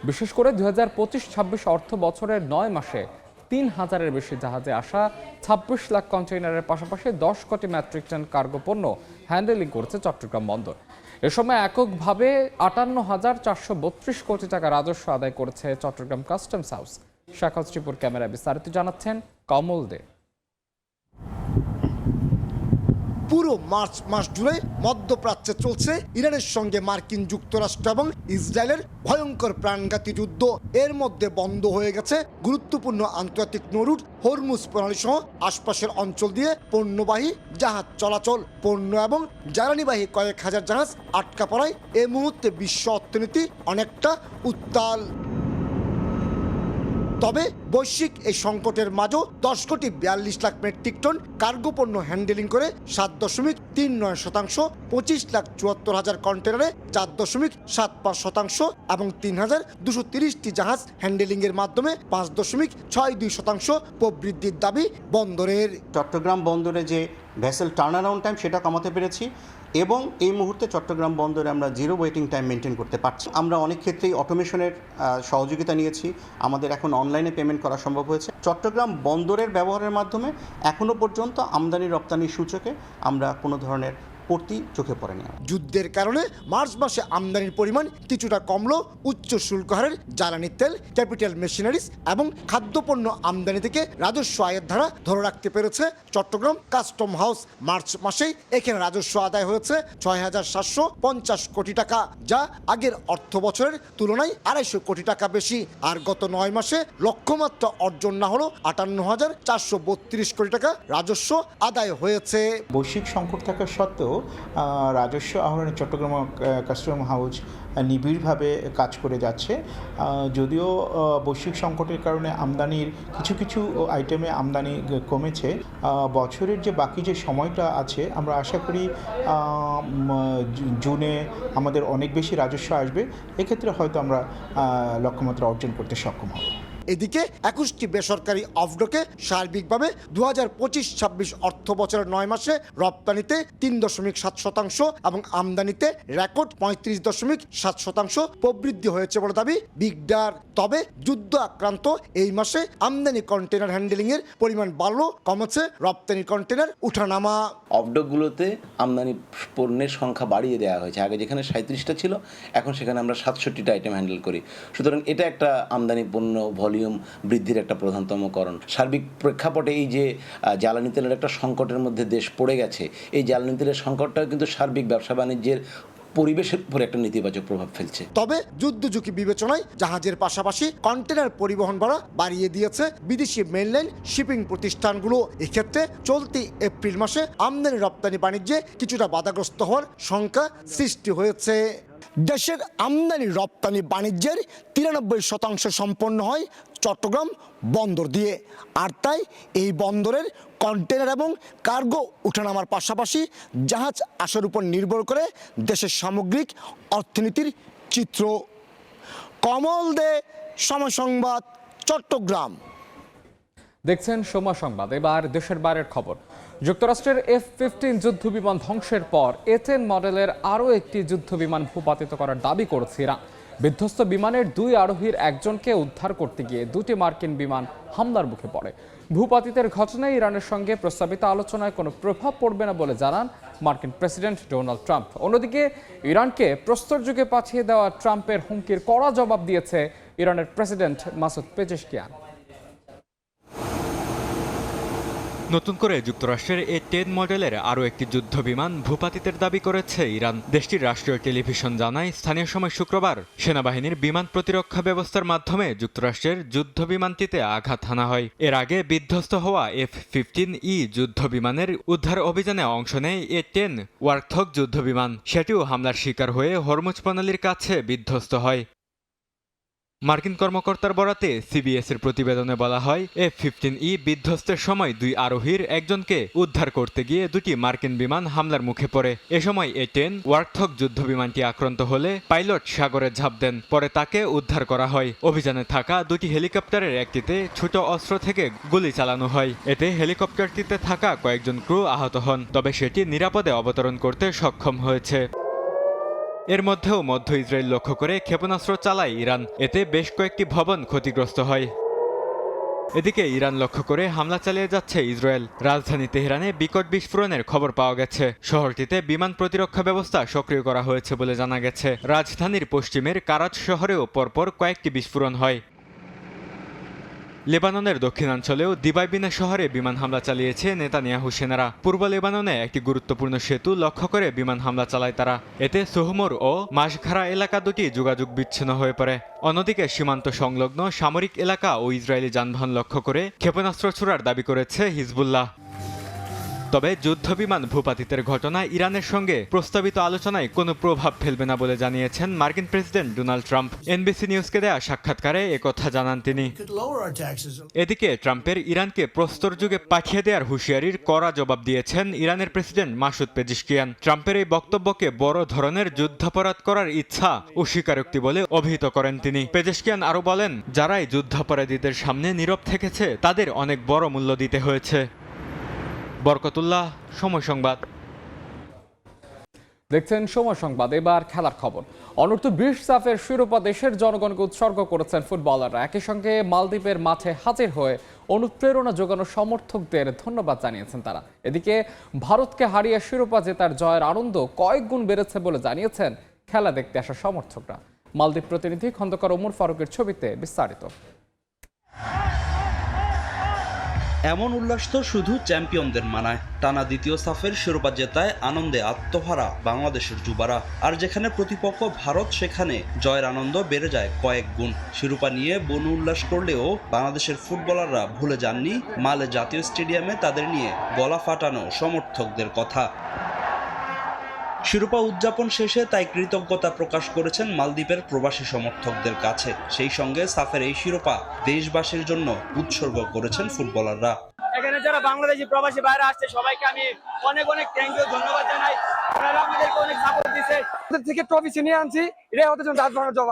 বিশেষ করে 2025-26 অর্থ বছরের 9 মাসে 3000-এর বেশি জাহাজে আসা 26 লাখ কন্টেইনারের পাশাপাশি 10 কোটি মেট্রিক টন কার্গো পণ্য হ্যান্ডেলিং করেছে চট্টগ্রাম বন্দর। এ সময় এককভাবে 58,432 কোটি টাকা রাজস্ব আদায় করেছে চট্টগ্রাম কাস্টমস হাউস। শাখাত শ্রীপুর ক্যামেরায় বিস্তারিত জানাচ্ছেন কমল দে।
পুরো মার্চ মাস জুড়ে মধ্যপ্রাচ্যে চলছে ইরানের সঙ্গে মার্কিন যুক্তরাষ্ট্র এবং ইসরায়েলের ভয়ঙ্কর প্রাণঘাতী যুদ্ধ। এর মধ্যে বন্ধ হয়ে গেছে গুরুত্বপূর্ণ আন্তর্জাতিক নৌরুট, হরমুজ প্রণালী সহ আশপাশের অঞ্চল দিয়ে পণ্যবাহী জাহাজ চলাচল। পণ্য এবং জ্বালানিবাহী কয়েক হাজার জাহাজ আটকা পড়ায় এই মুহূর্তে বিশ্ব অর্থনীতি অনেকটা উত্তাল। তবে বৈশ্বিক এই সংকটের মাঝেও 10 কোটি 42 লাখ মেট্রিক টন কার্গো পণ্য হ্যান্ডেলিং করে 7.39%, 25,74,000 কন্টেনারে 4.75% এবং 3,230টি জাহাজ হ্যান্ডেলিংয়ের মাধ্যমে 5.62% প্রবৃদ্ধির দাবি বন্দরের।
চট্টগ্রাম বন্দরে যে ভেসেল টার্ন অ্যারাউন্ড টাইম সেটা কমাতে পেরেছি এবং এই মুহূর্তে চট্টগ্রাম বন্দরে আমরা জিরো ওয়েটিং টাইম মেনটেন করতে পারছি। আমরা অনেক ক্ষেত্রেই অটোমেশনের সহযোগিতা নিয়েছি, আমাদের এখন অনলাইনে পেমেন্ট করা সম্ভব হয়েছে। চট্টগ্রাম বন্দরের ব্যবহারের মাধ্যমে এখনও পর্যন্ত আমদানি রপ্তানির সূচকে আমরা কোনো ধরনের পড়তি চোখে পড়েনি।
যুদ্ধের কারণে মার্চ মাসে আমদানির পরিমাণ কিছুটা কমলো। উচ্চ শুল্ক হারের জ্বালানি তেল, ক্যাপিটাল মেশিনারিজ এবং খাদ্যপণ্য আমদানি থেকে রাজস্ব আয়ের ধারা ধরে রাখতে পেরেছে চট্টগ্রাম কাস্টম হাউস। মার্চ মাসেই এখানে রাজস্ব আদায় হয়েছে 6,750 কোটি টাকা, যা আগের অর্থ বছরের তুলনায় 250 কোটি টাকা বেশি। আর গত 9 মাসে লক্ষ্যমাত্রা অর্জন না হলো 58,432 কোটি টাকা রাজস্ব আদায় হয়েছে।
বৈশ্বিক সংকট থাকা সত্ত্বেও রাজস্ব আহরণে চট্টগ্রাম কাস্টম হাউস নিবিড়ভাবে কাজ করে যাচ্ছে। যদিও বৈশ্বিক সংকটের কারণে আমদানির কিছু আইটেমে আমদানি কমেছে, বছরের যে বাকি যে সময়টা আছে আমরা আশা করি জুনে আমাদের অনেক বেশি রাজস্ব আসবে। এক্ষেত্রে হয়তো আমরা লক্ষ্যমাত্রা অর্জন করতে সক্ষম হব।
এদিকে 21টি বেসরকারি অফডকে সার্বিকভাবে 2025-26 অর্থ বছরের 9 মাসে রপ্তানিতে 3.7% এবং আমদানিতে রেকর্ড 35.7% প্রবৃদ্ধি হয়েছে বলে দাবি বিগডার। তবে যুদ্ধ আক্রান্ত এই মাসে আমদানি কন্টেনার হ্যান্ডেলিংয়ের পরিমাণ বাড়লো, কমেছে রপ্তানি কন্টেনার উঠানামা।
অফডকগুলোতে আমদানি পণ্যের সংখ্যা বাড়িয়ে দেওয়া হয়েছে। আগে যেখানে 37টা ছিল এখন সেখানে আমরা 67টা আইটেম হ্যান্ডেল করি। সুতরাং এটা একটা আমদানি পণ্য ভলিউম বৃদ্ধির একটা প্রধানতম কারণ। সার্বিক প্রেক্ষাপটে এই যে জ্বালানি তেলের একটা সংকটের মধ্যে দেশ পড়ে গেছে, এই জ্বালানি তেলের সংকটটাও কিন্তু সার্বিক ব্যবসা বাণিজ্যের পরিবেশের উপর একটা নেতিবাচক প্রভাব ফেলছে।
তবে যুদ্ধ ঝুঁকি বিবেচনায় জাহাজের পাশাপাশি কন্টেনার পরিবহন ভাড়া বাড়িয়ে দিয়েছে বিদেশি মেইনলাইন শিপিং প্রতিষ্ঠানগুলো। এক্ষেত্রে চলতি এপ্রিল মাসে আমদানি রপ্তানি বাণিজ্যে কিছুটা বাধাগ্রস্ত হওয়ার শঙ্কা সৃষ্টি হয়েছে। দেশের আমদানি রপ্তানি বাণিজ্যের 93% সম্পন্ন হয় চট্টগ্রাম বন্দর দিয়ে। আর তাই এই বন্দরের কন্টেনার এবং কার্গো উঠানামার পাশাপাশি জাহাজ আসার উপর নির্ভর করে দেশের সামগ্রিক অর্থনীতির চিত্র। কমল দে, সময় সংবাদ, চট্টগ্রাম।
দেখছেন সময় সংবাদ। এবার দেশের বাইরের খবর। যুক্তরাষ্ট্রের F-15 যুদ্ধ বিমান ধ্বংসের পর A-10 মডেলের আরও একটি যুদ্ধ বিমান ভূপাতিত করার দাবি করেছে ইরান। বিধ্বস্ত বিমানের 2 আরোহীর একজনকে উদ্ধার করতে গিয়ে 2টি মার্কিন বিমান হামলার মুখে পড়ে। ভূপাতিতের ঘটনায় ইরানের সঙ্গে প্রস্তাবিত আলোচনায় কোনো প্রভাব পড়বে না বলে জানান মার্কিন প্রেসিডেন্ট ডোনাল্ড ট্রাম্প। অন্যদিকে ইরানকে প্রস্তর যুগে পাঠিয়ে দেওয়া ট্রাম্পের হুমকির কড়া জবাব দিয়েছে ইরানের প্রেসিডেন্ট মাসুদ পেজেশকিয়ান।
নতুন করে যুক্তরাষ্ট্রের A-10 মডেলের আরও একটি যুদ্ধ বিমান ভূপাতিতের দাবি করেছে ইরান। দেশটির রাষ্ট্রীয় টেলিভিশন জানায় স্থানীয় সময় শুক্রবার সেনাবাহিনীর বিমান প্রতিরক্ষা ব্যবস্থার মাধ্যমে যুক্তরাষ্ট্রের যুদ্ধ বিমানটিতে আঘাত হানা হয়। এর আগে বিধ্বস্ত হওয়া F-15E যুদ্ধ বিমানের উদ্ধার অভিযানে অংশ নেয় A-10 ওয়ার্থক যুদ্ধ বিমান। সেটিও হামলার শিকার হয়ে হরমুজ প্রণালীর কাছে বিধ্বস্ত হয়। মার্কিন কর্মকর্তার বরাতে CBS-এর প্রতিবেদনে বলা হয় F-15E বিধ্বস্তের সময় 2 আরোহীর একজনকে উদ্ধার করতে গিয়ে 2টি মার্কিন বিমান হামলার মুখে পড়ে। এ সময় A-10 ওয়ার্থক যুদ্ধ বিমানটি আক্রান্ত হলে পাইলট সাগরে ঝাঁপ দেন। পরে তাকে উদ্ধার করা হয়। অভিযানে থাকা 2টি হেলিকপ্টারের একটিতে ছোট অস্ত্র থেকে গুলি চালানো হয়। এতে হেলিকপ্টারটিতে থাকা কয়েকজন ক্রু আহত হন, তবে সেটি নিরাপদে অবতরণ করতে সক্ষম হয়েছে। এর মধ্যেও মধ্য ইসরায়েল লক্ষ্য করে ক্ষেপণাস্ত্র চালায় ইরান। এতে বেশ কয়েকটি ভবন ক্ষতিগ্রস্ত হয়। এদিকে ইরান লক্ষ্য করে হামলা চালিয়ে যাচ্ছে ইসরায়েল। রাজধানী তেহরানে বিকট বিস্ফোরণের খবর পাওয়া গেছে। শহরটিতে বিমান প্রতিরক্ষা ব্যবস্থা সক্রিয় করা হয়েছে বলে জানা গেছে। রাজধানীর পশ্চিমের কারাচ শহরেও পরপর কয়েকটি বিস্ফোরণ হয়। লেবাননের দক্ষিণাঞ্চলেও দিবাইবিনা শহরে বিমান হামলা চালিয়েছে নেতানিয়াহু সেনারা। পূর্ব লেবাননে একটি গুরুত্বপূর্ণ সেতু লক্ষ্য করে বিমান হামলা চালায় তারা। এতে সোহমর ও মাসঘারা এলাকা দুটি যোগাযোগ বিচ্ছিন্ন হয়ে পড়ে। অন্যদিকে সীমান্ত সংলগ্ন সামরিক এলাকা ও ইসরায়েলি যানবাহন লক্ষ্য করে ক্ষেপণাস্ত্র ছোড়ার দাবি করেছে হিজবুল্লাহ। তবে যুদ্ধবিমান ভূপাতিতের ঘটনায় ইরানের সঙ্গে প্রস্তাবিত আলোচনায় কোনো প্রভাব ফেলবে না বলে জানিয়েছেন মার্কিন প্রেসিডেন্ট ডোনাল্ড ট্রাম্প। এনবিসি নিউজকে দেয়া সাক্ষাৎকারে একথা জানান তিনি। এদিকে ট্রাম্পের ইরানকে প্রস্তর যুগে পাঠিয়ে দেওয়ার হুঁশিয়ারির কড়া জবাব দিয়েছেন ইরানের প্রেসিডেন্ট মাসুদ পেজিশকিয়ান। ট্রাম্পের এই বক্তব্যকে বড় ধরনের যুদ্ধাপরাধ করার ইচ্ছা ও স্বীকারোক্তি বলে অভিহিত করেন তিনি। পেজিশকিয়ান আরও বলেন, যারাই যুদ্ধাপরাধীদের সামনে নীরব থেকেছে তাদের অনেক বড় মূল্য দিতে হয়েছে। বরকতুল্লাহ, সময় সংবাদ।
দেখছেন সময় সংবাদ। এবার খেলার খবর। অনূর্ধ্ব 20 সাফের শিরোপা দেশের জনগণকে উৎসর্গ করেছেন ফুটবলাররা। একই সঙ্গে মালদ্বীপের মাঠে হাজির হয়ে অনুপ্রেরণা যোগানো সমর্থকদের ধন্যবাদ জানিয়েছেন তারা। এদিকে ভারতকে হারিয়ে শিরোপা জেতার জয়ের আনন্দ কয়েক গুণ বেড়েছে বলে জানিয়েছেন খেলা দেখতে আসা সমর্থকরা। মালদ্বীপ প্রতিনিধি খন্দকার ওমর ফারুকের ছবিতে বিস্তারিত।
এমন উল্লাস তো শুধু চ্যাম্পিয়নদের মানায়। টানা দ্বিতীয় সাফের শিরোপা জেতায় আনন্দে আত্মহারা বাংলাদেশের যুবারা। আর যেখানে প্রতিপক্ষ ভারত, সেখানে জয়ের আনন্দ বেড়ে যায় কয়েক গুণ। শিরোপা নিয়ে বনু উল্লাস করলেও বাংলাদেশের ফুটবলাররা ভুলে যাননি মালে জাতীয় স্টেডিয়ামে তাদের নিয়ে গলা ফাটানো সমর্থকদের কথা। শিরোপা উদযাপন শেষে তাই কৃতজ্ঞতা প্রকাশ করেছেন মালদ্বীপের প্রবাসী সমর্থকদের কাছে। সেই সঙ্গে সাফের এই শিরোপা দেশবাসীর জন্য উৎসর্গ করেছেন ফুটবলাররা।
এখানে যারা বাংলাদেশি প্রবাসী বাইরে আসছে সবাইকে আমি অনেক অনেক থ্যাংক ইউ, ধন্যবাদ জানাই। আপনারা আমাদেরকে অনেক সাপোর্ট দিয়েছে।
ওদের থেকে ট্রফি ছিনিয়ে আনছি, এটাই হতে চলছে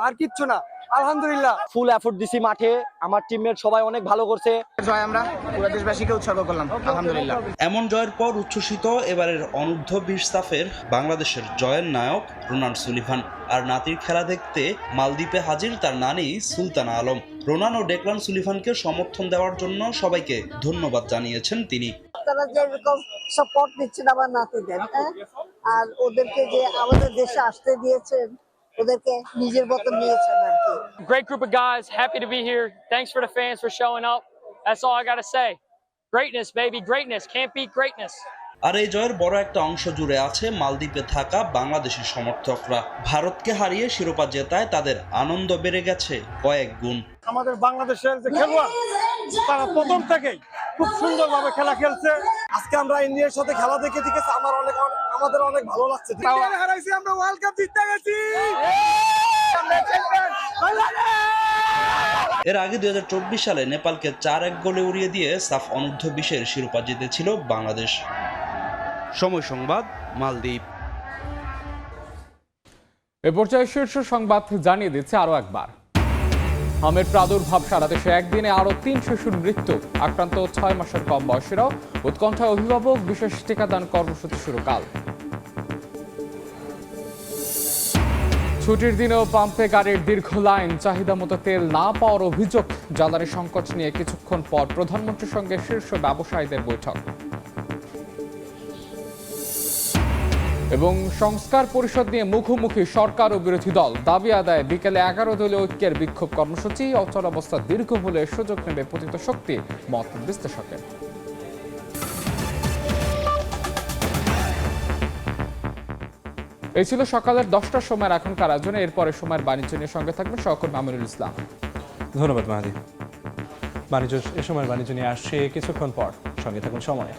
আর কিচ্ছু না। আলহামদুলিল্লাহ
ফুল এফোর্ট দিছি মাঠে, আমার টিমমেট সবাই অনেক ভালো করছে।
জয় আমরা পুরো দেশবাসীকে উৎসর্গ করলাম, আলহামদুলিল্লাহ।
এমন জয়ের পর উচ্ছ্বসিত এবারের অনূর্ধ্ব 20 সাফের বাংলাদেশের জয়ের নায়ক রোনান সুলিভান। আর নাতির খেলা দেখতে মালদ্বীপে হাজির তার নানি সুলতানা আলম। রোনান ও ডেকলান সুলিভানকে সমর্থন দেওয়ার জন্য সবাইকে ধন্যবাদ জানিয়েছেন তিনি।
তারা যেরকম সাপোর্ট দিচ্ছেন আমার নাতিদের, আর ওদেরকে যে আমাদের দেশে আসতে দিয়েছেন, ওদেরকে নিজের মতো নিয়েছেন আর কি।
Great group of guys, happy to be here. Thanks for the fans for showing up. That's all I got to say. Greatness, baby, greatness. Can't beat greatness.
আর এই জয়ের বড় একটা অংশ জুড়ে আছে মালদ্বীপে থাকা বাংলাদেশি সমর্থকরা। ভারতকে হারিয়ে শিরোপা জেতায় তাদের আনন্দ বেড়ে গেছে কয়েক গুণ।
আমাদের বাংলাদেশের যে খেলোয়াড়, তারা প্রথম থেকেই খুব সুন্দরভাবে খেলা খেলছে। আজকে আমরা ইন্ডিয়ার সাথে খেলা দেখে আমাদের অনেক ভালো লাগছে। আমরা ওয়ার্ল্ড কাপ জিতে গেছি।
এর আগে 2024 সালে নেপালকে 4-1 গোলে উড়িয়ে দিয়ে সাফ অনূর্ধ্ব 20-এর শিরোপা জিতেছিল বাংলাদেশ। সময় সংবাদ, মালদ্বীপ।
এ পর্যায়ে শীর্ষ সংবাদ জানিয়ে দিচ্ছে আরো একবার। হামের প্রাদুর্ভাব সারা দেশে, একদিনে আরো 3 শিশুর মৃত্যু। আক্রান্ত 6 মাসের কম বয়সীরাও। উৎকণ্ঠায় অভিভাবক, বিশেষ টিকাদান কর্মসূচি শুরু কাল। ছুটির দিনেও পাম্পে গাড়ির দীর্ঘ লাইন, চাহিদা মতো তেল না পাওয়ার অভিযোগ। জ্বালানি সংকট নিয়ে কিছুক্ষণ পর প্রধানমন্ত্রীর সঙ্গে শীর্ষ ব্যবসায়ীদের বৈঠক। এবং সংস্কার পরিষদ নিয়ে মুখোমুখি সরকার ও বিরোধী দল। দাবি আদায় বিকেলে 11 দলীয় ঐক্যের বিক্ষোভ কর্মসূচি। অচলাবস্থা দীর্ঘ হলে সুযোগ নেবে পতিত শক্তি, মত বিশ্লেষকের। এই ছিল সকালের 10টার সময়ের এখনকার আয়োজনে। এরপরে সময়ের বাণিজ্য নিয়ে সঙ্গে থাকবেন সহকর্মী আমিনুল ইসলাম।
ধন্যবাদ মাহাদি। বাণিজ্য এ সময়ের বাণিজ্য নিয়ে আসছে কিছুক্ষণ পর, সঙ্গে থাকুন সময়।